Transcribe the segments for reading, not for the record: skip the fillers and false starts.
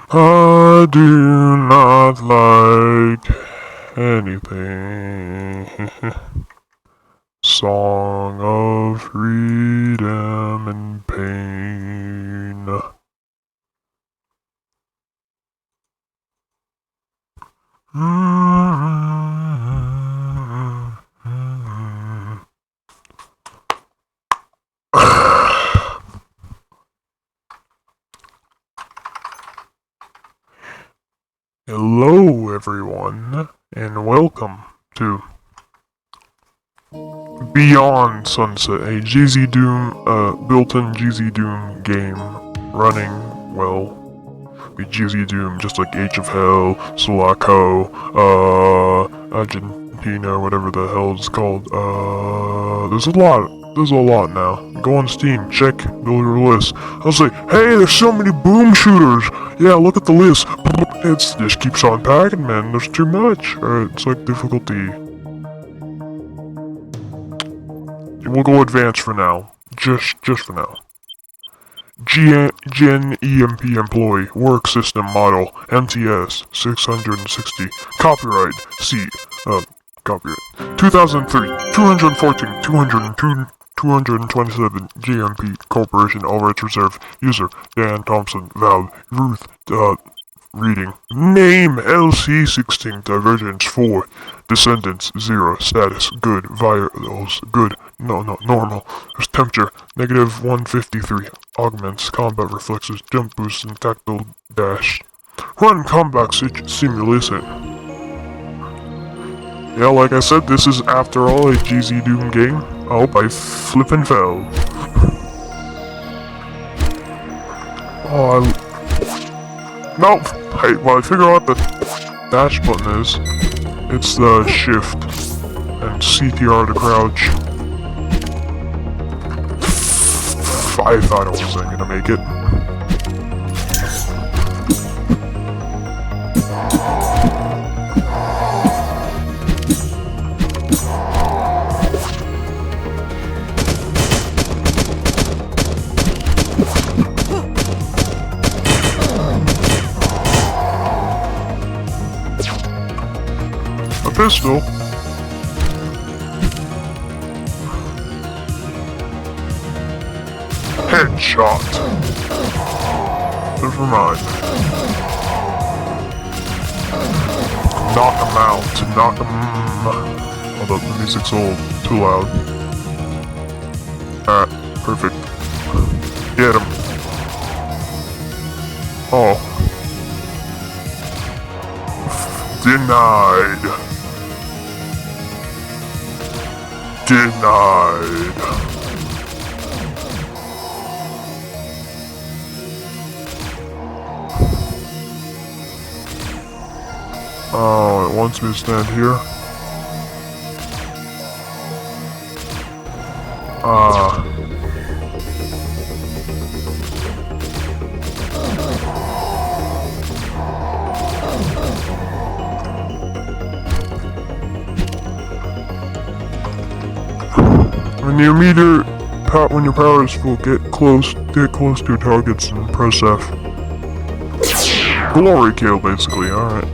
I do not like anything. Song of freedom and pain. Hello everyone, and welcome to Beyond Sunset, a GZDoom, built-in GZDoom game running, well, with GZDoom, just like Age of Hell, Sulaco, Argentina, whatever the hell it's called. There's a lot now. Go on Steam, check, build your list. I'll say, hey, there's so many boom shooters! Yeah, look at the list. It just keeps on packing, man. There's too much. It's like difficulty. We'll go advanced for now. Just for now. Gen EMP employee, work system model, MTS 660, copyright, copyright, 2003, 214, 202, 227, GMP Corporation, all rights reserved, user, Dan Thompson, Valve, Ruth, reading, name, LC16, divergence 4, descendants 0, status, good, virals, good, no, normal, there's temperature, negative 153, augments, combat reflexes, jump boost, and tactile dash. Run combat simulation. Yeah, like I said, this is after all a GZDoom game. I hope I flippin' fell. No! Hey, well, I figure out what the dash button is. It's the shift and CTR to crouch. I thought I wasn't gonna make it. A pistol? Headshot. Never mind. Knock him out. Knock him. Although the music's too loud. Alright, perfect. Get him. Oh. Denied. Oh, it wants me to stand here. When your power is full, get close to targets and press F. Glory kill, basically, alright.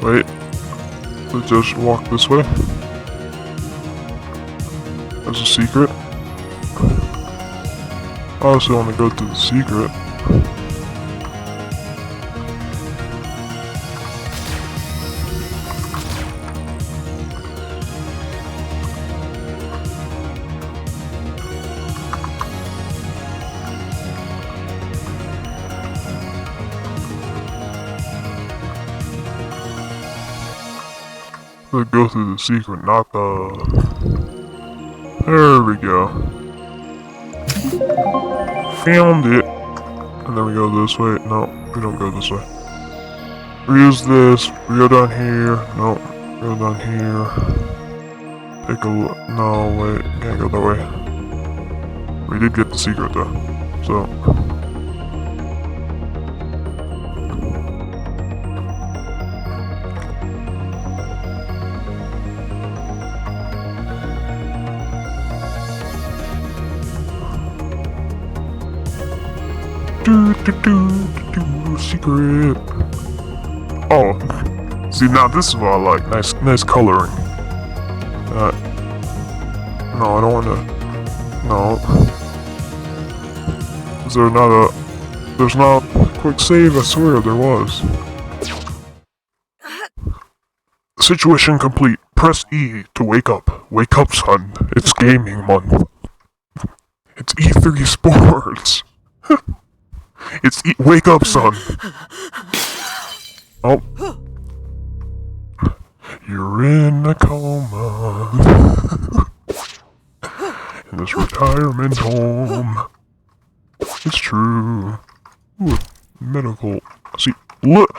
Wait. Let's just walk this way. There's a secret. I also want to go to the secret. Let's go through the secret, not the... There we go. Found it. And then we go this way. No, we don't go this way. We use this. We go down here. No, go down here. Take a look. No, wait. Can't go that way. We did get the secret though. So... Secret. Oh, see now this is what I like. Nice coloring. No, I don't want to. No. Is there not a? There's not a quick save. I swear there was. Situation complete. Press E to wake up. Wake up, son. It's gaming month. It's E3 Sports. Wake up, son. Oh. You're in a coma. In this retirement home. It's true. Ooh, medical. See, look.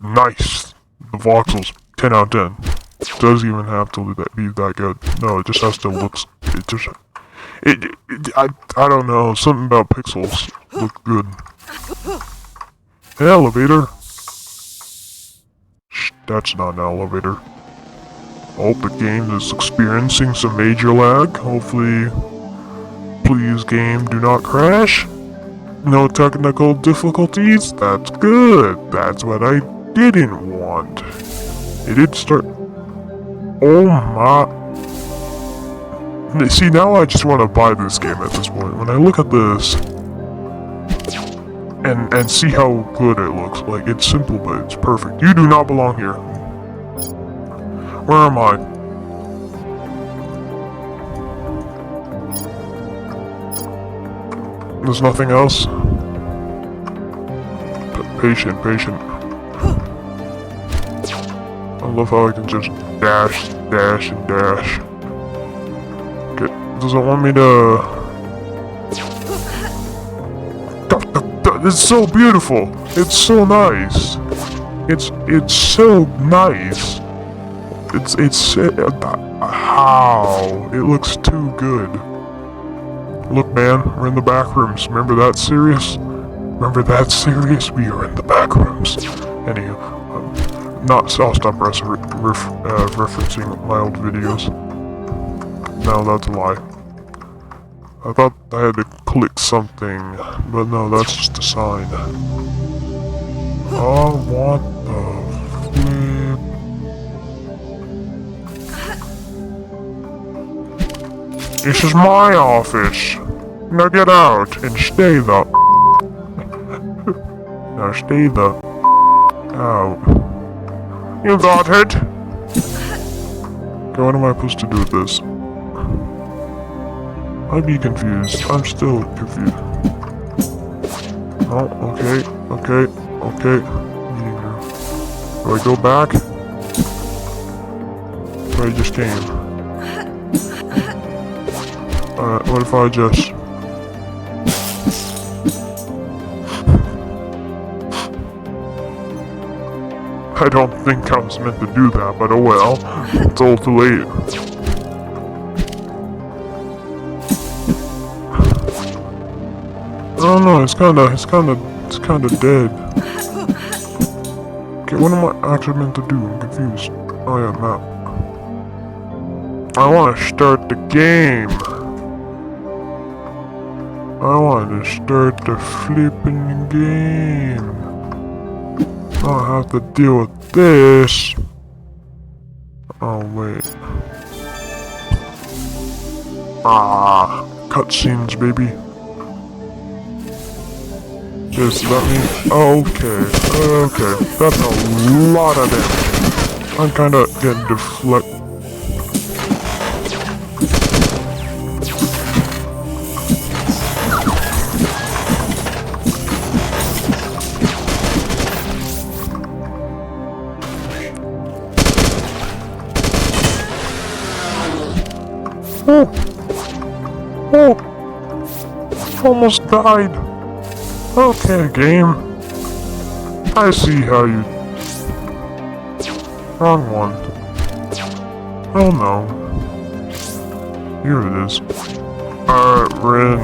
Nice. The voxels, 10 out of 10. It doesn't even have to be that good. No, it just has to look. I don't know. Something about pixels look good. An elevator. Shh, that's not an elevator. Oh, the game is experiencing some major lag. Hopefully, please game, do not crash. No technical difficulties. That's good. That's what I didn't want. It did start. Oh my. See, now I just want to buy this game at this point. When I look at this and see how good it looks, like it's simple but it's perfect. You do not belong here. Where am I? There's nothing else. Patient. I love how I can just dash. Okay, does it want me to... It's so beautiful! It's so nice! It's so nice! How? It looks too good. Look, man, we're in the back rooms. Remember that serious? We are in the back rooms. Anywho, I'll stop referencing my old videos. No, that's a lie. I thought I had to click something, but no, that's just a sign. Oh, what the flip? This is my office. Now get out and stay the out. You got it? Okay, what am I supposed to do with this? I'd be confused. I'm still confused. Oh, okay. Do I go back? Or I just came? Alright, what if I just... I don't think I was meant to do that, but oh well. It's all too late. I don't know, it's kinda dead. Okay, what am I actually meant to do? I'm confused. Oh yeah, map. I wanna start the game. I wanna start the flipping game. I don't have to deal with this. Oh wait. Cutscenes, baby. Just let me... Okay. That's a lot of damage. I'm kinda getting deflected. Oh! Almost died. Okay, game. I see how you... Wrong one. Oh no. Here it is. Alright, Ren.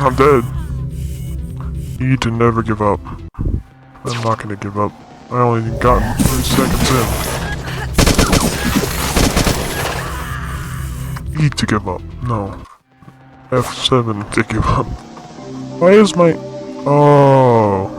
I'm dead. You need to never give up. I'm not gonna give up. I only got 3 seconds in. Need to give up. No. F7 to give up. Why is my... Oh...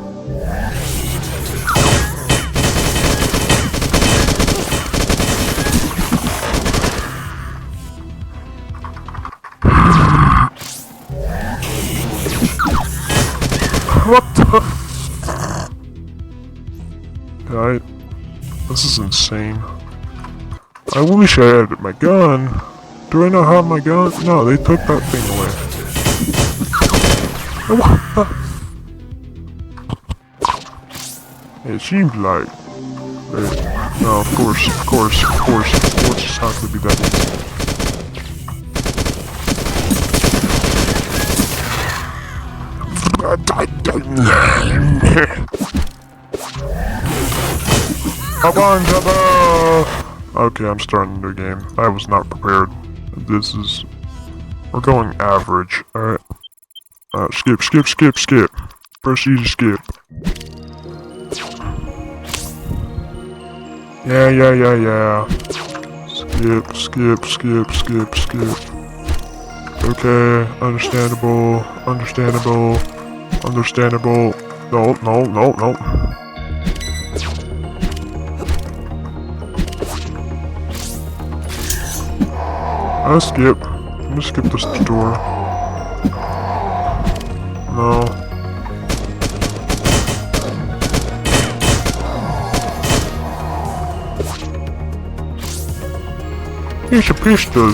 What the... This is insane. I wish I had my gun. Do I not have my gun? No, they took that thing away. What the? It seems like... No, of course, it's not gonna be that easy. Come on, Jabba! Okay, I'm starting a new game. I was not prepared. This is... We're going average, alright? Skip. Press E to skip. Yeah. Skip. Okay, understandable. No. I'll skip. I'm gonna skip this door. No. Here's a pistol.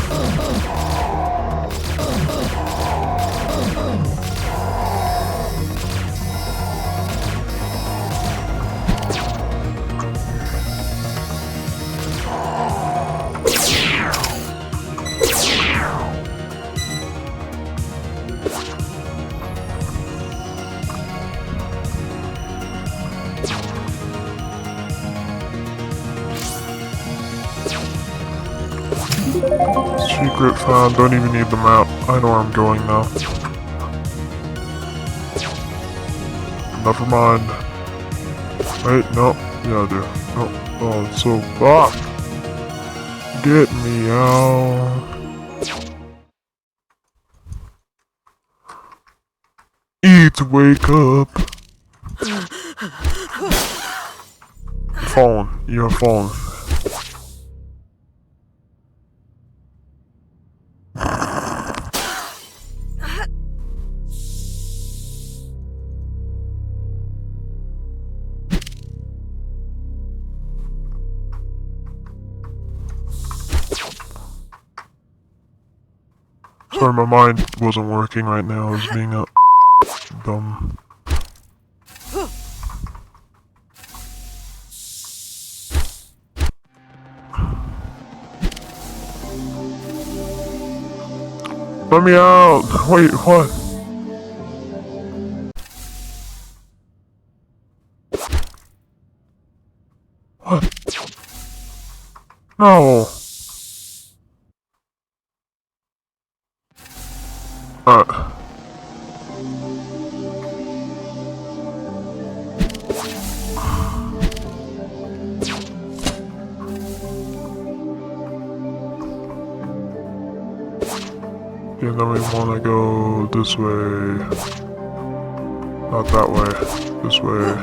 Secret found, don't even need the map. I know where I'm going now. Never mind. Wait, no. Yeah, I do. Oh, it's so... Ah! Get me out. Eat, wake up. You're falling. Sorry, my mind wasn't working right now. I was being dumb. Let me out! Wait, what? What? No! Yeah, then we wanna go this way. Not that way. This way.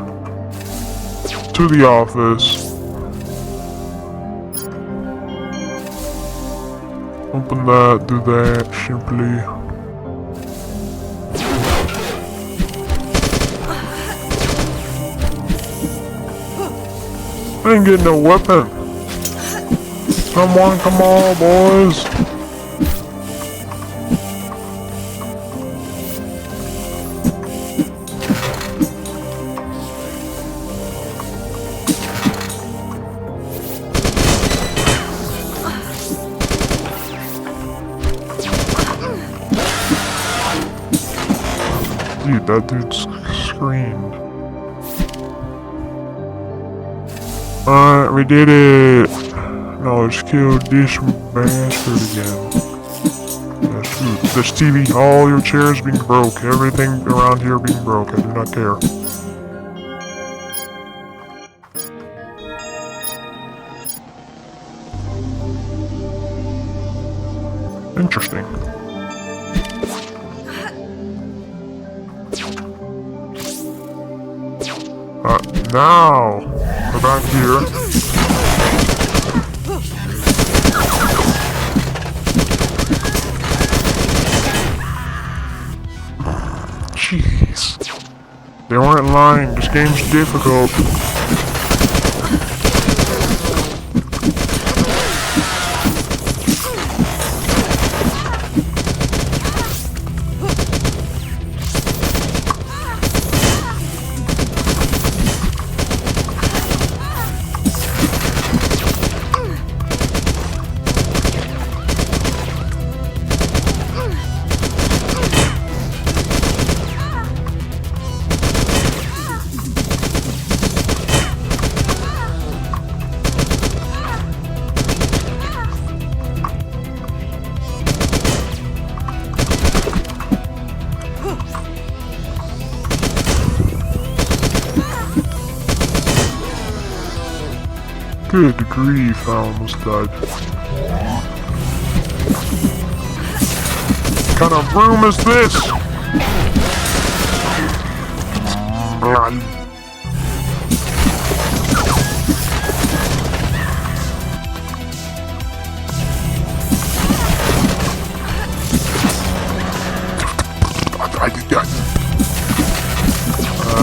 To the office. Open that, do that, simply. I ain't getting no weapon. Come on, boys. Dude, that dude screamed. Alright, we did it! Now let's kill this bastard again. Yes, dude. This TV, all your chairs being broke, everything around here being broke, I do not care. Interesting. Now! Go back here. Jeez. They weren't lying. This game's difficult. Good grief, I almost died. What kind of room is this?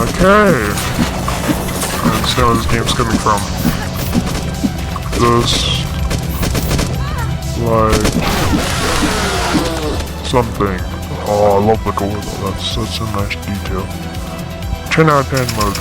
Okay. I understand where this game's coming from. Just like something. Oh, I love the gold. That's a nice detail. 10 out of 10 mode.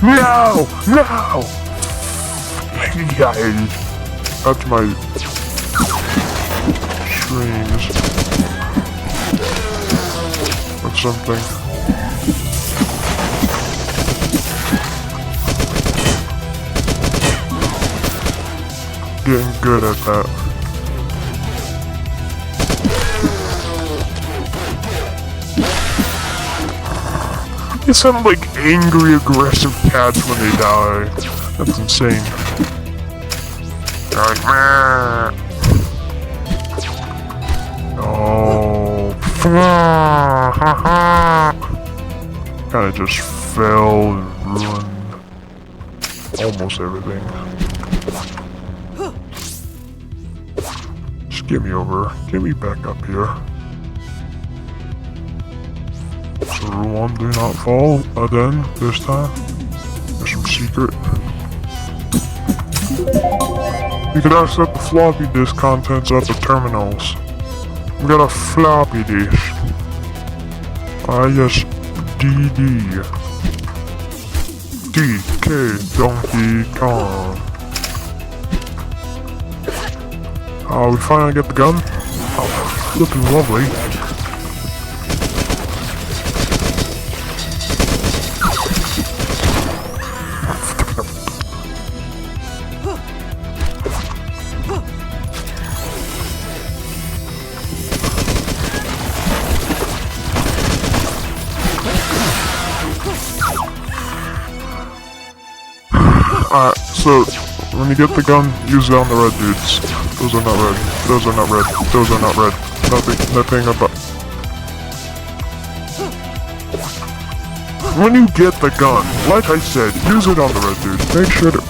No! No! That's my streams. Or something. Getting good at that. They sound like angry, aggressive cats when they die. That's insane. They're like, meh. Oh. Kinda just fell and ruined almost everything. Just get me over. Get me back up here. So rule 1, do not fall. Then, this time, there's some secret. You can access the floppy disk contents at the terminals. We got a floppy disk. Yes, DD. DK Donkey Kong. We finally get the gun. Oh, looking lovely. Alright, so when you get the gun, use it on the red dudes. Those are not red. Those are not red. Those are not red. Nothing about... When you get the gun, like I said, use it on the red dudes. Make sure to...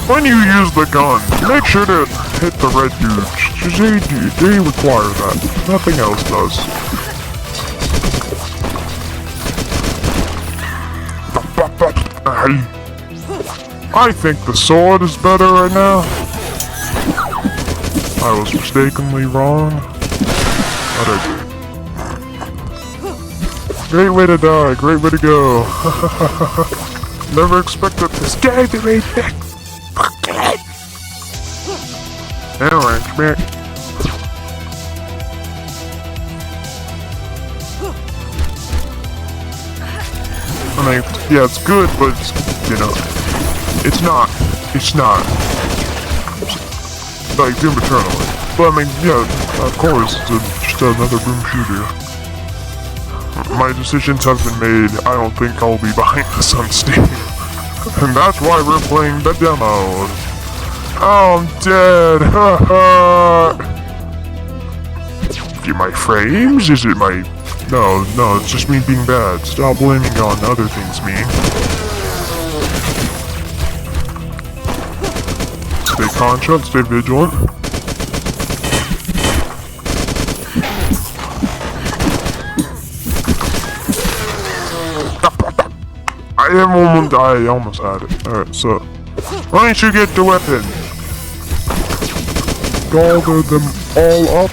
When you use the gun, make sure to hit the red dudes. They require that. Nothing else does. I think the sword is better right now. I was mistakenly wrong. Great way to die, great way to go. Never expected this guy to be back. Anyway, mean, yeah, it's good, but it's, you know, it's not like Doom Eternal. But I mean, yeah, of course, it's just another Doom shooter. My decisions have been made. I don't think I'll be buying this on Steam. And that's why we're playing the demo. Oh, I'm dead. Is it my frames? Is it my... No, it's just me being bad. Stop blaming on other things, me. Stay conscious, stay vigilant. I almost had it. Alright, so... Why don't you get the weapon? Gather them all up.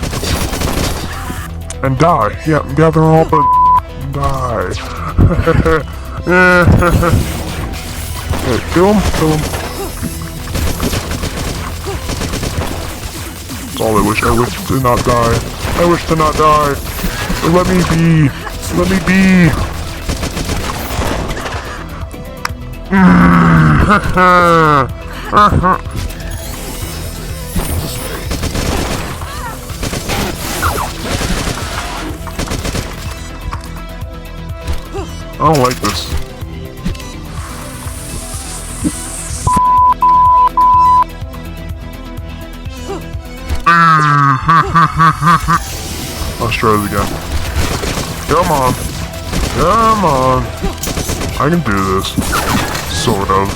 And die. Yeah, gather them all up and die. Okay, kill him. That's all I wish. I wish to not die. Let me be. I don't like this. Let's try it again. Come on. I can do this. Sort of.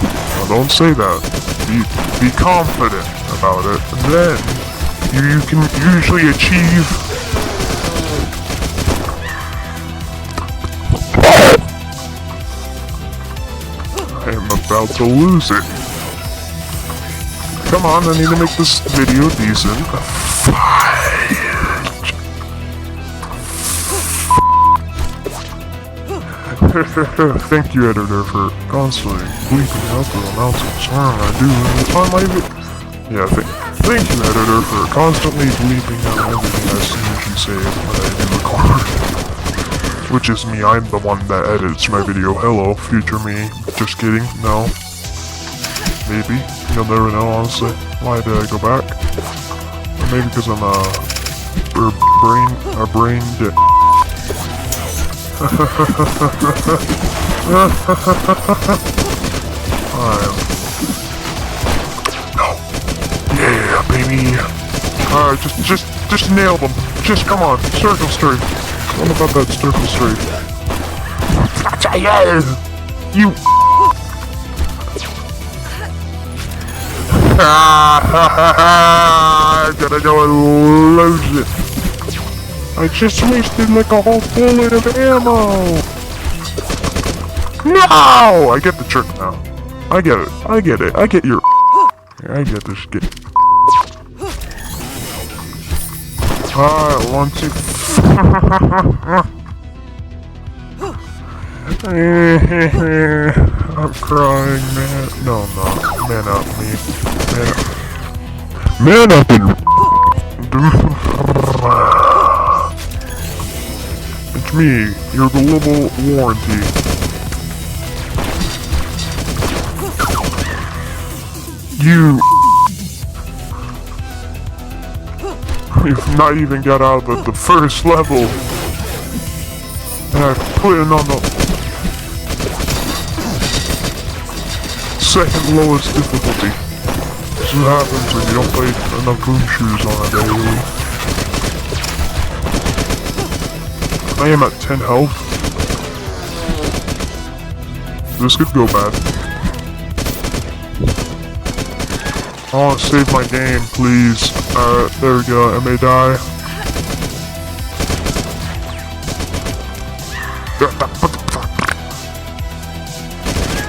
Now don't say that. Be confident about it. And then you can usually achieve. I am about to lose it. Come on, I need to make this video decent. Thank you, editor, for constantly bleeping out the amounts of swearing I do on my video. Thank you, editor, for constantly bleeping out everything I see you say when I do record. Which is me, I'm the one that edits my video. Hello, future me. Just kidding, no. Maybe. You'll never know, honestly. Why did I go back? Or maybe because I'm a brain dead. Yeah, baby. Alright, just nail them. Just come on, circle strafe. What about that circle strafe? You. I gotta go and lose it. I just wasted like a whole bullet of ammo! No! I get the trick now. I get it. I get your... I get this shit. Alright, 1, 2... I'm crying, man. No, I'm not. Man up, me. Man up and... It's me, your global warranty. You've not even got out of the first level. And I put it on the second lowest difficulty. This is what happens when you don't play enough boom shooters on a daily. I am at 10 health. This could go bad. I want to save my game, please. Alright, there we go. I may die.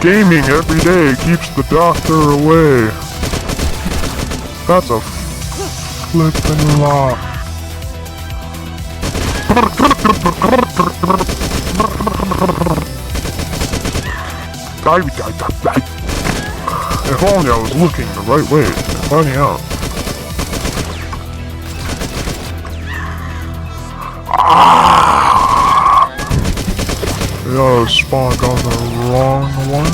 Gaming every day keeps the doctor away. That's a flippin' lot. If only I was looking the right way and finding out. I spawned on the wrong one.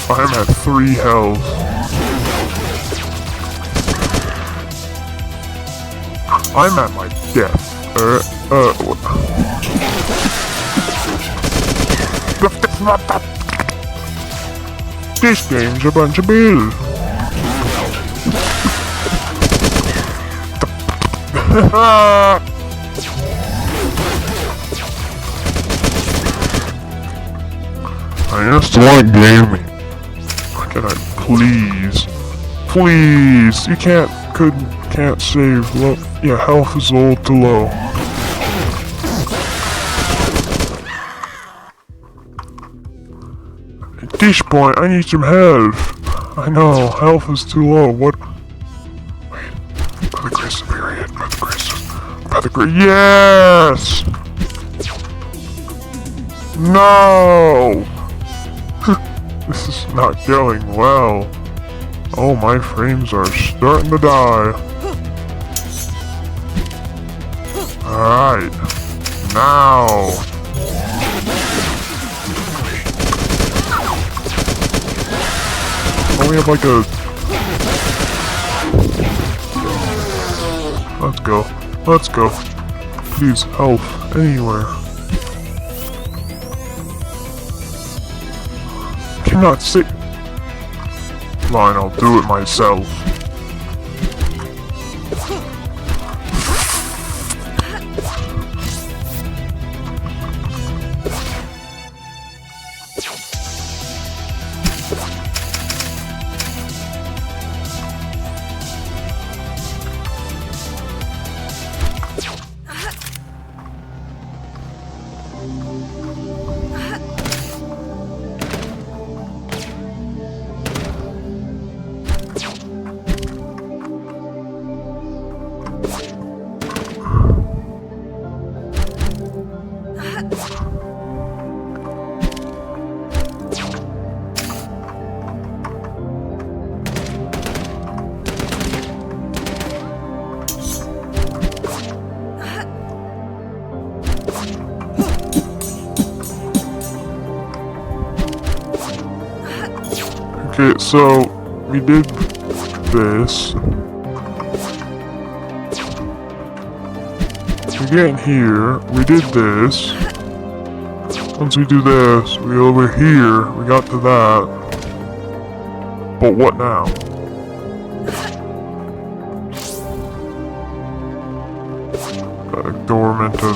I'm at 3 health. I'm at my death. This game's a bunch of bull. I just like gaming. Can I please? You can't save. Look, yeah, health is a little too low. At this point, I need some health. I know, health is too low. What? Wait, by the grace of period, by the grace, yes! No! This is not going well. Oh, my frames are starting to die. Alright. Now. Oh, we have like a... Let's go. Please, help. Anywhere. Cannot see. Fine, I'll do it myself. Okay, so we did this. We get in here, we did this. Once we do this, we over here, we got to that. But what now? The door meant to,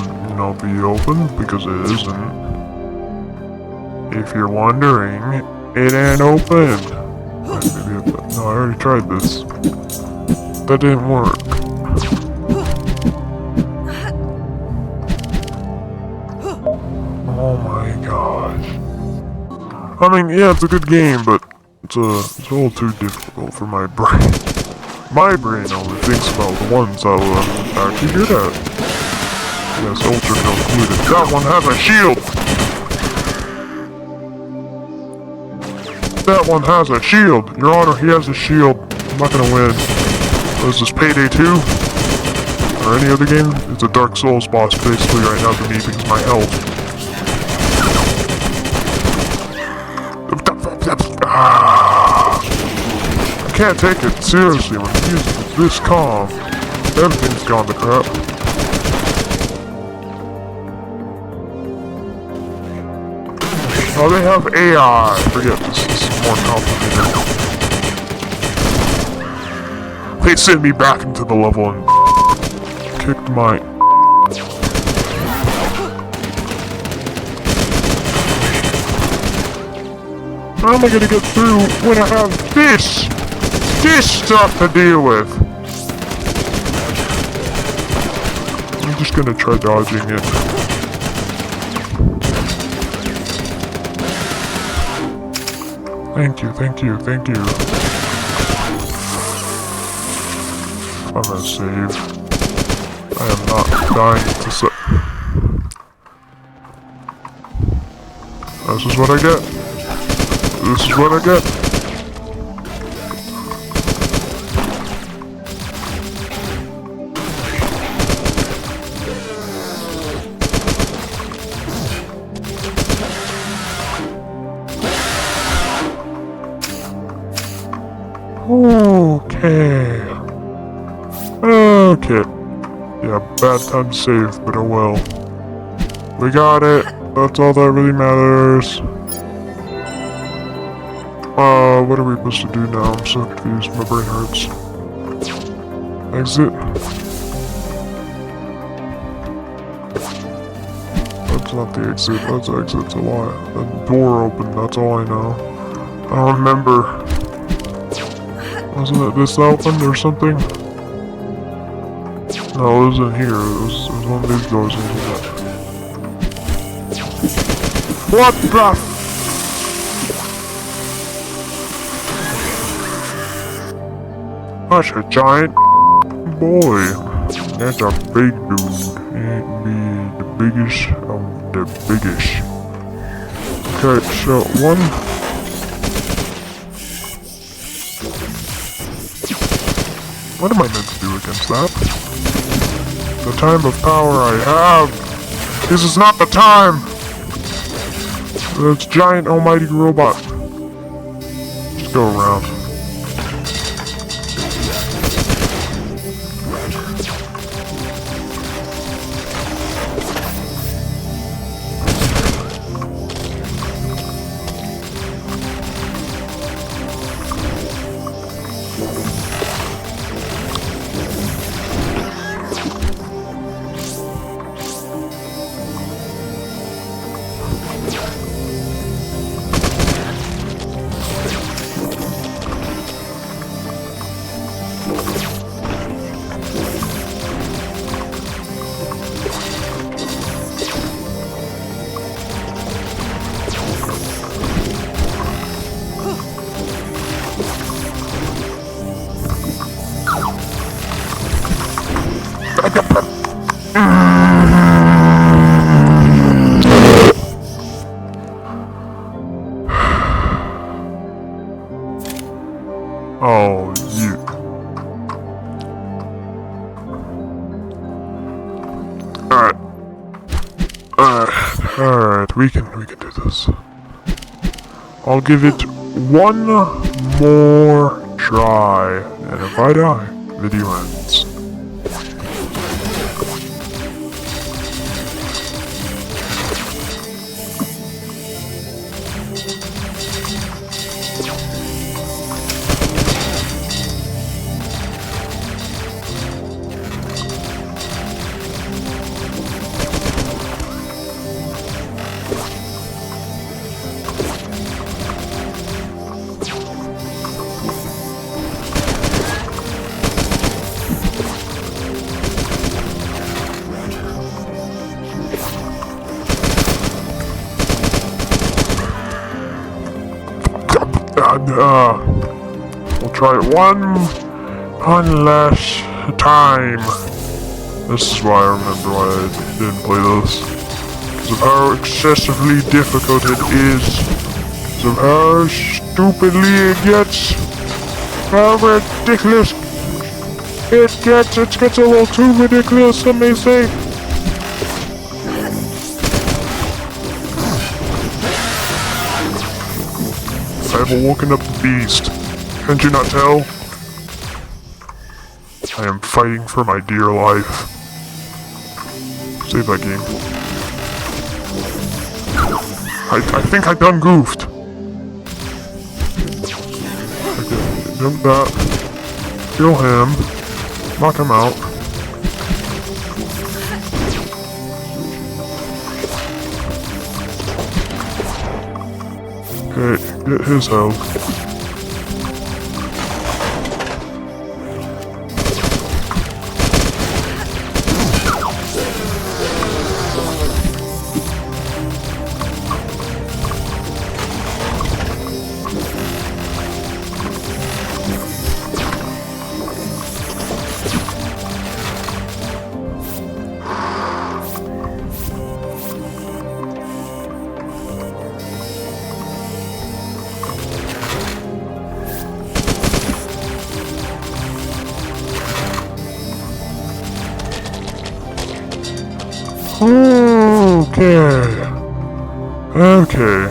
be open, because it isn't. If you're wondering, it ain't open. No, I already tried this. That didn't work. Oh my gosh. I mean, yeah, it's a good game, but it's a little too difficult for my brain. My brain only thinks about the ones that I'm actually good at. Yes, Ultra included. That one has a shield! That one has a shield! Your Honor, he has a shield. I'm not gonna win. What is this, Payday 2? Or any other game? It's a Dark Souls boss basically right now for me because my health. I can't take it seriously when he's this calm. Everything's gone to crap. Oh, they have AI. Forget this is more complicated. They sent me back into the level and kicked my... How am I gonna get through when I have this stuff to deal with? I'm just gonna try dodging it. Thank you. I'm gonna save. I am not dying to This is what I get. This is what I get. Okay. Okay. Yeah, bad time to save, but oh well. We got it. That's all that really matters. What are we supposed to do now? I'm so confused. My brain hurts. Exit. That's not the exit. That's exit to why. The door opened. That's all I know. I don't remember. Wasn't it this open or something? No, it wasn't here. It was one of these doors, wasn't it? What the f- That's a giant boy. That's a big dude. Ain't me the biggest of the biggest. Okay, so one. What am I meant to do against that? The time of power I have. This is not the time. This giant almighty robot. Just go around. Oh, you. Alright, we can do this. I'll give it one more try, and if I die, video ends. We'll try it one last time. This is why I remember why I didn't play this. Because of how excessively difficult it is. Because of how stupidly it gets. How ridiculous it gets. It gets a little too ridiculous, some may say. I have awoken up the beast. Can't you not tell? I am fighting for my dear life. Save that game. I think I done goofed. Okay, jump that. Kill him. Knock him out. Okay, get his health. Okay. Okay.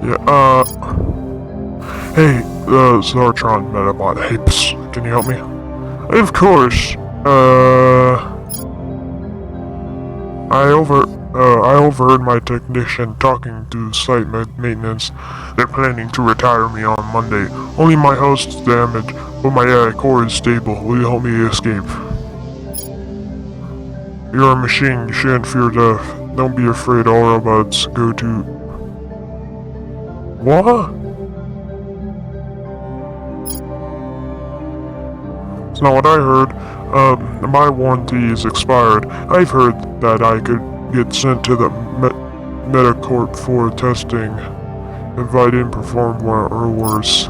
Yeah, hey, Zartron Metabot. Hey, psst, can you help me? Of course. I overheard my technician talking to site maintenance. They're planning to retire me on Monday. Only my host's damaged, but my AI core is stable. Will you help me escape? You're a machine. You shouldn't fear death. Don't be afraid. All robots go to... What? It's not what I heard. My warranty is expired. I've heard that I could get sent to the Metacorp for testing if I didn't perform well or worse.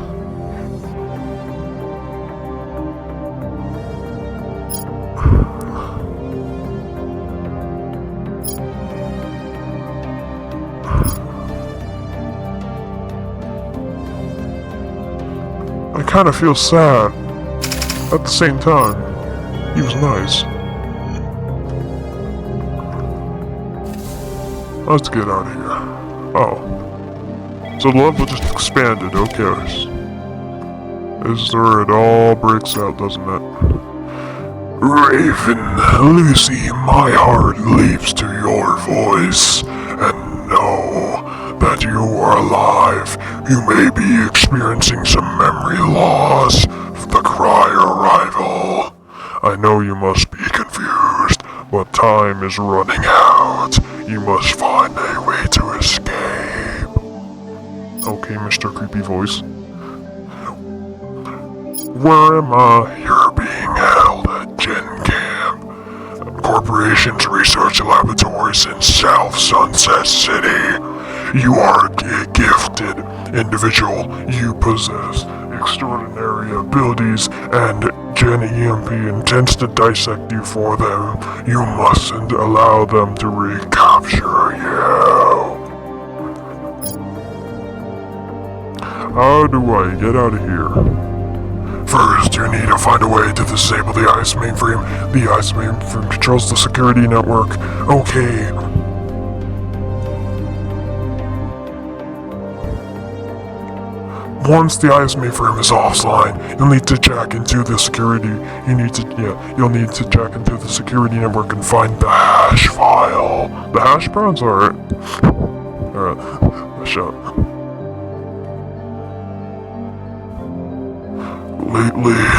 I kind of feel sad. At the same time, he was nice. Let's get out of here. Oh. So the level just expanded, okay. This is where it all breaks out, doesn't it? Raven, Lucy, my heart leaps to your voice, and know that you are alive. You may be experiencing some memory loss. The Crier arrival. I know you must be confused, but time is running out. You must find a way to escape. Okay, Mr. Creepy Voice. Where am I? You're being held at Gen Camp, Corporation's research laboratories in South Sunset City. You are a gifted individual. You possess extraordinary abilities, and Gen EMP intends to dissect you for them. You mustn't allow them to recapture you. How do I get out of here? First, you need to find a way to disable the ICE mainframe. The ICE mainframe controls the security network. Okay. Once the ICE mainframe is offline, you'll need to jack into the security. You'll need to jack into the security network and find the hash file. The hash browns, alright. Alright, shut up.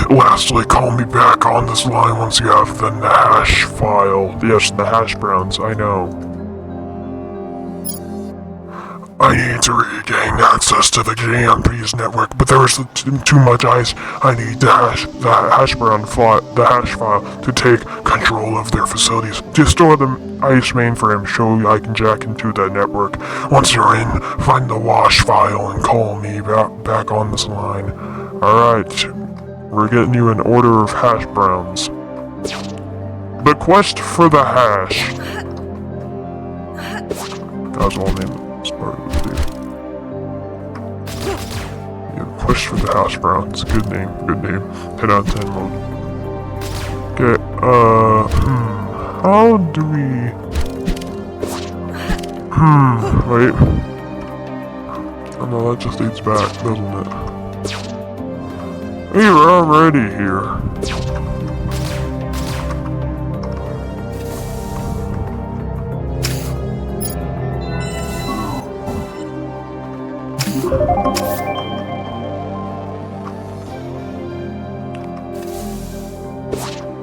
Lastly, call me back on this line once you have the hash file. Yes, the hash browns, I know. I need to regain access to the GMP's network, but there is too much ice. I need the hash file to take control of their facilities. To store the ice mainframe, so I can jack into that network. Once you're in, find the wash file and call me back on this line. Alright, we're getting you an order of hash browns. The quest for the hash. That's all name this part of the video. Yeah, quest for the hash browns. Good name, good name. 10 out of 10 mode. Okay, how do we... wait. Oh no, that just leads back, doesn't it? We're already here.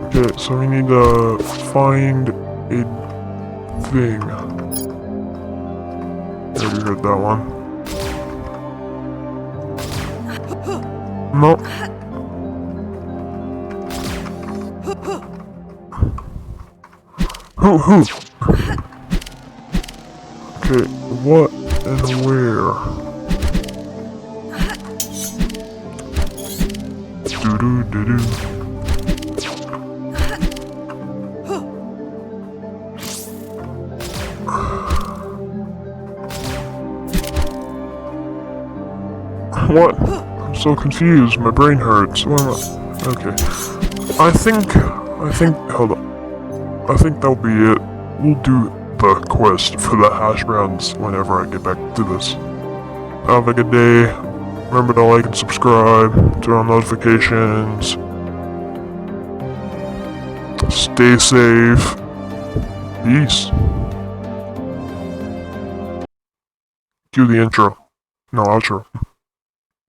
Okay, so we need to find a thing. Already heard that one. Nope. Who? Okay, what and where? Do-do-do-do. What? I'm so confused. My brain hurts. What am I? Okay. I think, hold on. I think that'll be it. We'll do the quest for the hash browns whenever I get back to this. Have a good day. Remember to like and subscribe, turn on notifications. Stay safe. Peace. Cue the intro. No, outro.